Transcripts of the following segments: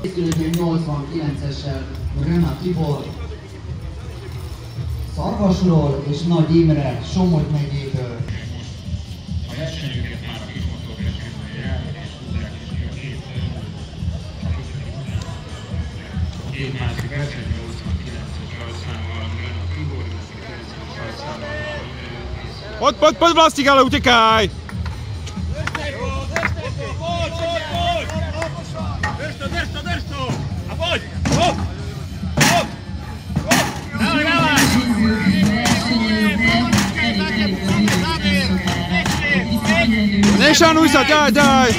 Készülődő 89-essel Renát Tibor Szarvasról és Nagy Imre Somogy megyéből. A versenyüket már a kismotor kettőnél jár, és tudják is, hogy két másik verseny 89-es rajtszámmal Renát Tibor, illetve 90-es rajtszámmal Pod plastik, ale utekaj! Drž to! A poď! Hop! Hop! Dávaj, dávaj! Nešanuj sa, daj!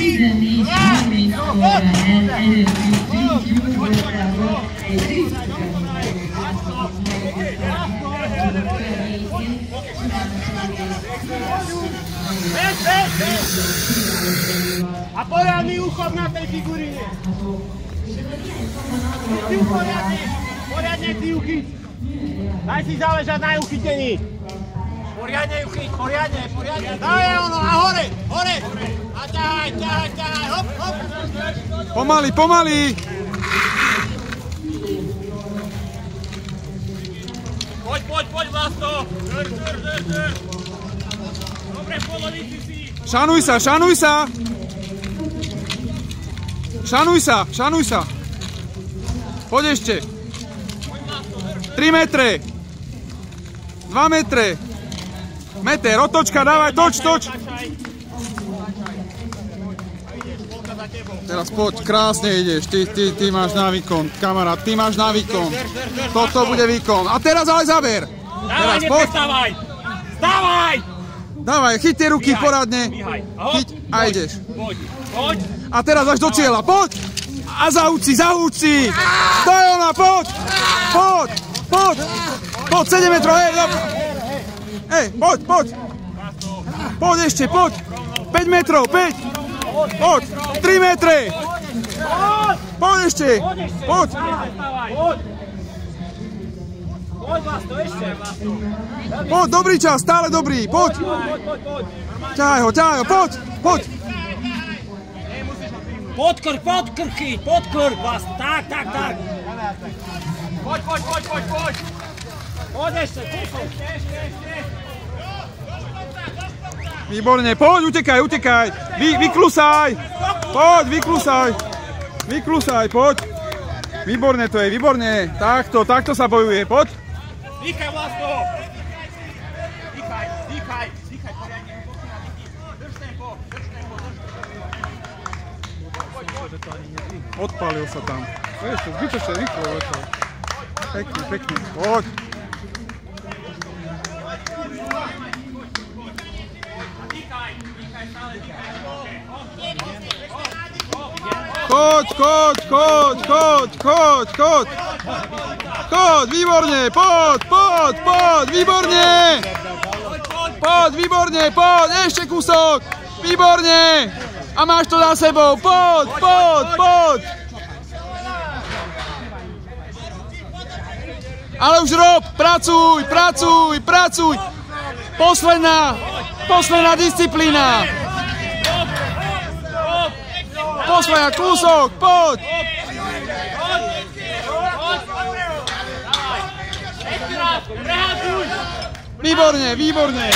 A poriadny úchop na tej figurine! Ty poriadne ty ju chyť! Daj si záležať na ju chytení! Poriadne ju chyť, poriadne! Daj ono, a hore! A ťahaj, hop! Pomaly! Poď, Vlasto! Drž! Dobre, v polovici si! Šanuj sa! Poď ešte! 3 metre! 2 metre! Meter, otočka, dávaj, toč! Teraz poď, krásne ideš, ty máš na výkon, kamarát, ty máš na výkon. Toto bude výkon. A teraz ale zaber! Dávaj, neprestávaj! Stávaj! Dávaj, chyť tie ruky poradne. Chyť a ideš. Poď! A teraz až do cieľa, poď! A zahúci! To je ona, poď! Poď, 7 metrov, poď! Poď ešte, poď! 5 metrov, 5! Poď! 3 metre! Poď ešte! Poď! Poď, dobrý čas, stále dobrý, poď! Ťahaj ho, poď! Podkrk, tak! Poď! Poď ešte, kúsok! Výborne, poď, utekaj! Vyklusaj! Poď, vyklusaj, poď! Výborne to je, výborne! Takto sa bojuje, poď! Dýchaj, Vlasto! Dýchaj, poriadne! Drž tempo! Odpálil sa tam. Vieš, to zbytočne rýchlo. Pekný, poď! Chod, výborne, poď, výborne, poď, ešte kúsok, výborne, a máš to za sebou, poď. Ale už rob, pracuj, posledná disciplína. Posledná kúsok, poď! Výborne!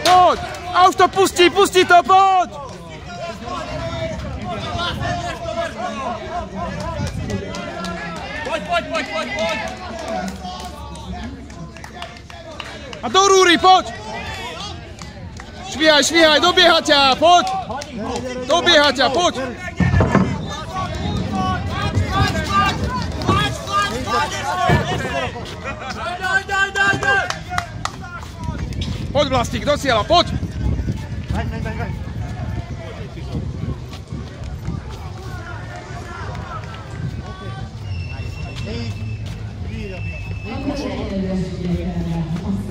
Poď! A už to pustí to, poď! Poď! A do rúry, poď! Švíhaj, dobieha ťa, poď! Poď! Poď, Vlastík, do cieľa, poď!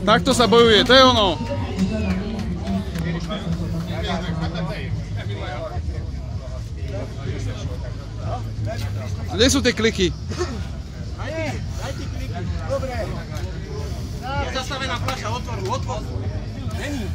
Takto sa bojuje, to je ono. Kde sú tie kliky? Daj tie kliky. Dobre. Je zastavená fľaša, otvor. Není.